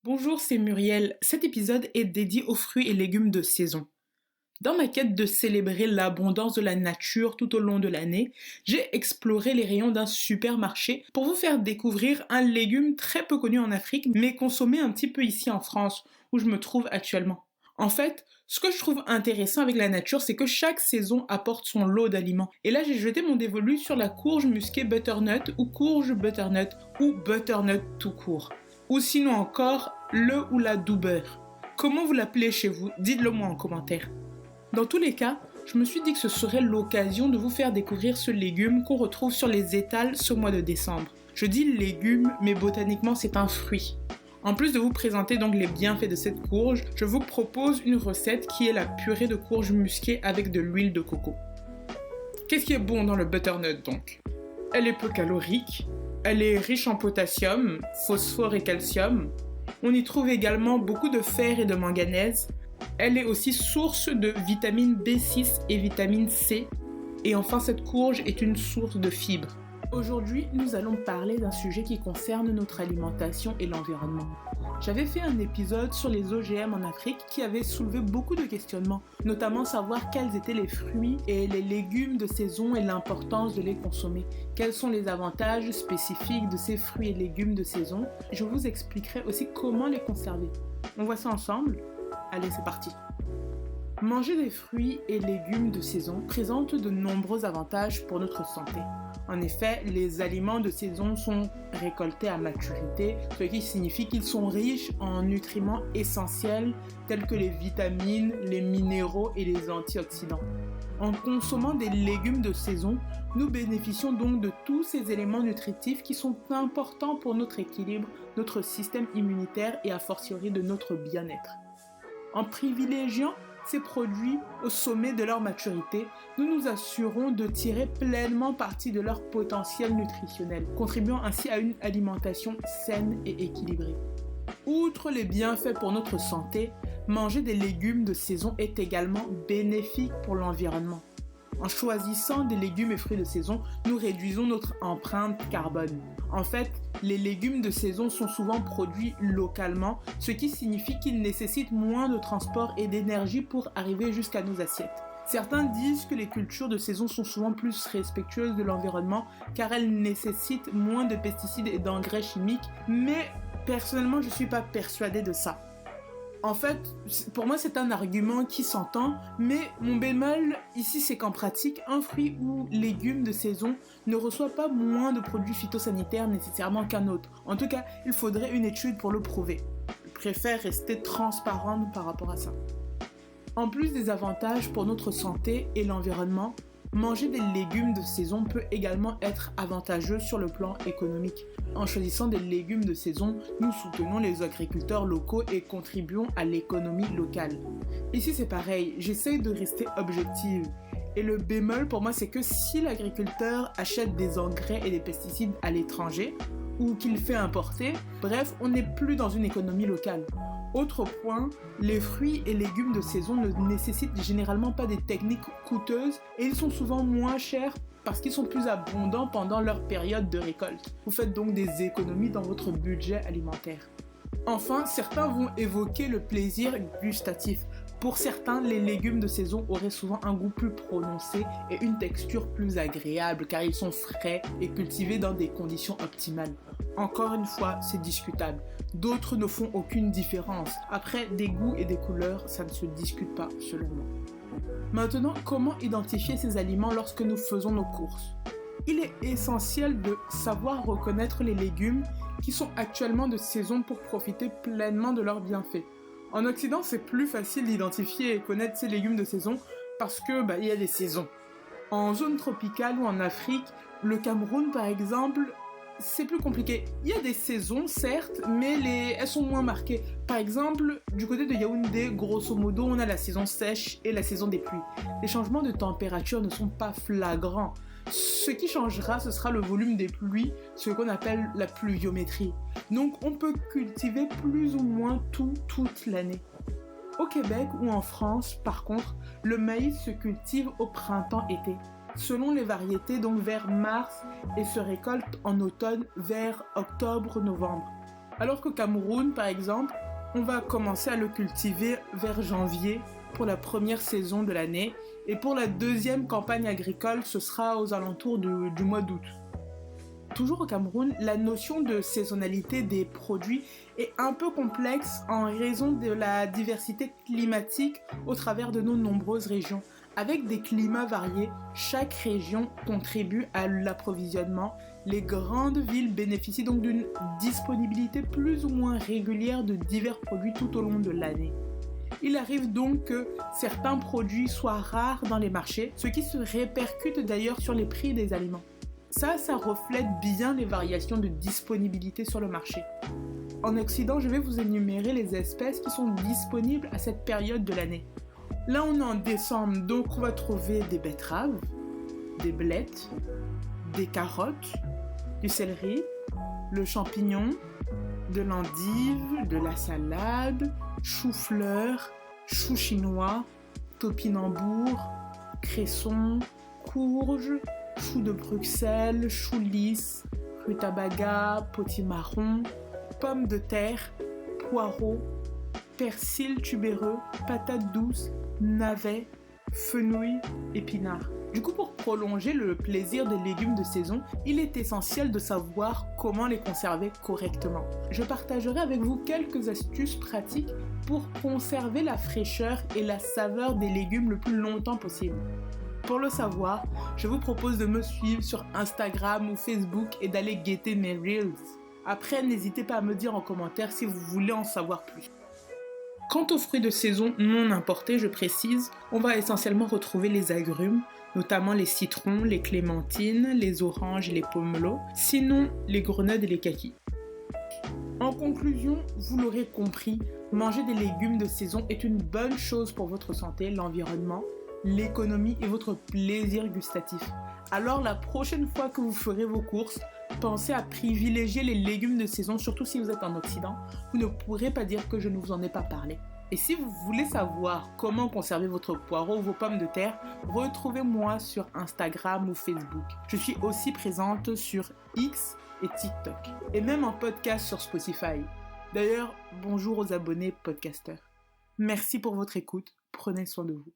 Bonjour, c'est Muriel. Cet épisode est dédié aux fruits et légumes de saison. Dans ma quête de célébrer l'abondance de la nature tout au long de l'année, j'ai exploré les rayons d'un supermarché pour vous faire découvrir un légume très peu connu en Afrique, mais consommé un petit peu ici en France, où je me trouve actuellement. En fait, ce que je trouve intéressant avec la nature, c'est que chaque saison apporte son lot d'aliments. Et là, j'ai jeté mon dévolu sur la courge musquée butternut ou courge butternut ou butternut tout court. Ou sinon encore, le ou la douber. Comment vous l'appelez chez vous? Dites-le moi en commentaire. Dans tous les cas, je me suis dit que ce serait l'occasion de vous faire découvrir ce légume qu'on retrouve sur les étals ce mois de décembre. Je dis légume, mais botaniquement c'est un fruit. En plus de vous présenter donc les bienfaits de cette courge, je vous propose une recette qui est la purée de courge musquée avec de l'huile de coco. Qu'est-ce qui est bon dans le butternut donc? Elle est peu calorique, elle est riche en potassium, phosphore et calcium. On y trouve également beaucoup de fer et de manganèse. Elle est aussi source de vitamine B6 et vitamine C. Et enfin, cette courge est une source de fibres. Aujourd'hui, nous allons parler d'un sujet qui concerne notre alimentation et l'environnement. J'avais fait un épisode sur les OGM en Afrique qui avait soulevé beaucoup de questionnements, notamment savoir quels étaient les fruits et les légumes de saison et l'importance de les consommer. Quels sont les avantages spécifiques de ces fruits et légumes de saison? Je vous expliquerai aussi comment les conserver. On voit ça ensemble? Allez, c'est parti! Manger des fruits et légumes de saison présente de nombreux avantages pour notre santé. En effet, les aliments de saison sont récoltés à maturité, ce qui signifie qu'ils sont riches en nutriments essentiels tels que les vitamines, les minéraux et les antioxydants. En consommant des légumes de saison, nous bénéficions donc de tous ces éléments nutritifs qui sont importants pour notre équilibre, notre système immunitaire et a fortiori de notre bien-être. En privilégiant ces produits au sommet de leur maturité, nous nous assurons de tirer pleinement parti de leur potentiel nutritionnel, contribuant ainsi à une alimentation saine et équilibrée. Outre les bienfaits pour notre santé, manger des légumes de saison est également bénéfique pour l'environnement. En choisissant des légumes et fruits de saison, nous réduisons notre empreinte carbone. En fait, les légumes de saison sont souvent produits localement, ce qui signifie qu'ils nécessitent moins de transport et d'énergie pour arriver jusqu'à nos assiettes. Certains disent que les cultures de saison sont souvent plus respectueuses de l'environnement car elles nécessitent moins de pesticides et d'engrais chimiques, mais personnellement je ne suis pas persuadée de ça. En fait, pour moi, c'est un argument qui s'entend, mais mon bémol ici, c'est qu'en pratique, un fruit ou légume de saison ne reçoit pas moins de produits phytosanitaires nécessairement qu'un autre. En tout cas, il faudrait une étude pour le prouver. Je préfère rester transparente par rapport à ça. En plus des avantages pour notre santé et l'environnement, manger des légumes de saison peut également être avantageux sur le plan économique. En choisissant des légumes de saison, nous soutenons les agriculteurs locaux et contribuons à l'économie locale. Ici c'est pareil, j'essaye de rester objective. Et le bémol pour moi c'est que si l'agriculteur achète des engrais et des pesticides à l'étranger, ou qu'il fait importer, bref, on n'est plus dans une économie locale. Autre point, les fruits et légumes de saison ne nécessitent généralement pas des techniques coûteuses et ils sont souvent moins chers parce qu'ils sont plus abondants pendant leur période de récolte. Vous faites donc des économies dans votre budget alimentaire. Enfin, certains vont évoquer le plaisir gustatif. Pour certains, les légumes de saison auraient souvent un goût plus prononcé et une texture plus agréable car ils sont frais et cultivés dans des conditions optimales. Encore une fois, c'est discutable. D'autres ne font aucune différence. Après, des goûts et des couleurs, ça ne se discute pas selon moi. Maintenant, comment identifier ces aliments lorsque nous faisons nos courses? Il est essentiel de savoir reconnaître les légumes qui sont actuellement de saison pour profiter pleinement de leurs bienfaits. En Occident, c'est plus facile d'identifier et connaître ces légumes de saison parce que y a des saisons. En zone tropicale ou en Afrique, le Cameroun par exemple, c'est plus compliqué. Il y a des saisons certes, mais elles sont moins marquées. Par exemple, du côté de Yaoundé, grosso modo, on a la saison sèche et la saison des pluies. Les changements de température ne sont pas flagrants. Ce qui changera, ce sera le volume des pluies, ce qu'on appelle la pluviométrie. Donc on peut cultiver plus ou moins toute l'année. Au Québec ou en France, par contre, le maïs se cultive au printemps-été. Selon les variétés, donc vers mars, et se récolte en automne vers octobre-novembre. Alors qu'au Cameroun, par exemple, on va commencer à le cultiver vers janvier pour la première saison de l'année et pour la deuxième campagne agricole, ce sera aux alentours du mois d'août. Toujours au Cameroun, la notion de saisonnalité des produits est un peu complexe en raison de la diversité climatique au travers de nos nombreuses régions. Avec des climats variés, chaque région contribue à l'approvisionnement. Les grandes villes bénéficient donc d'une disponibilité plus ou moins régulière de divers produits tout au long de l'année. Il arrive donc que certains produits soient rares dans les marchés, ce qui se répercute d'ailleurs sur les prix des aliments. Ça reflète bien les variations de disponibilité sur le marché. En Occident, je vais vous énumérer les espèces qui sont disponibles à cette période de l'année. Là, on est en décembre, donc on va trouver des betteraves, des blettes, des carottes, du céleri, le champignon, de l'endive, de la salade, chou-fleur, chou chinois, topinambour, cresson, courge, chou de Bruxelles, chou lisse, rutabaga, potimarron, pommes de terre, poireaux, persil tubéreux, patates douces, navets, fenouil, épinards. Du coup, pour prolonger le plaisir des légumes de saison, il est essentiel de savoir comment les conserver correctement. Je partagerai avec vous quelques astuces pratiques pour conserver la fraîcheur et la saveur des légumes le plus longtemps possible. Pour le savoir, je vous propose de me suivre sur Instagram ou Facebook et d'aller guetter mes Reels. Après, n'hésitez pas à me dire en commentaire si vous voulez en savoir plus. Quant aux fruits de saison non importés, je précise, on va essentiellement retrouver les agrumes, notamment les citrons, les clémentines, les oranges et les pomelos, sinon les grenades et les kakis. En conclusion, vous l'aurez compris, manger des légumes de saison est une bonne chose pour votre santé, l'environnement, l'économie et votre plaisir gustatif. Alors la prochaine fois que vous ferez vos courses, pensez à privilégier les légumes de saison, surtout si vous êtes en Occident. Vous ne pourrez pas dire que je ne vous en ai pas parlé. Et si vous voulez savoir comment conserver votre poireau ou vos pommes de terre, retrouvez-moi sur Instagram ou Facebook. Je suis aussi présente sur X et TikTok. Et même en podcast sur Spotify. D'ailleurs, bonjour aux abonnés podcasteurs. Merci pour votre écoute. Prenez soin de vous.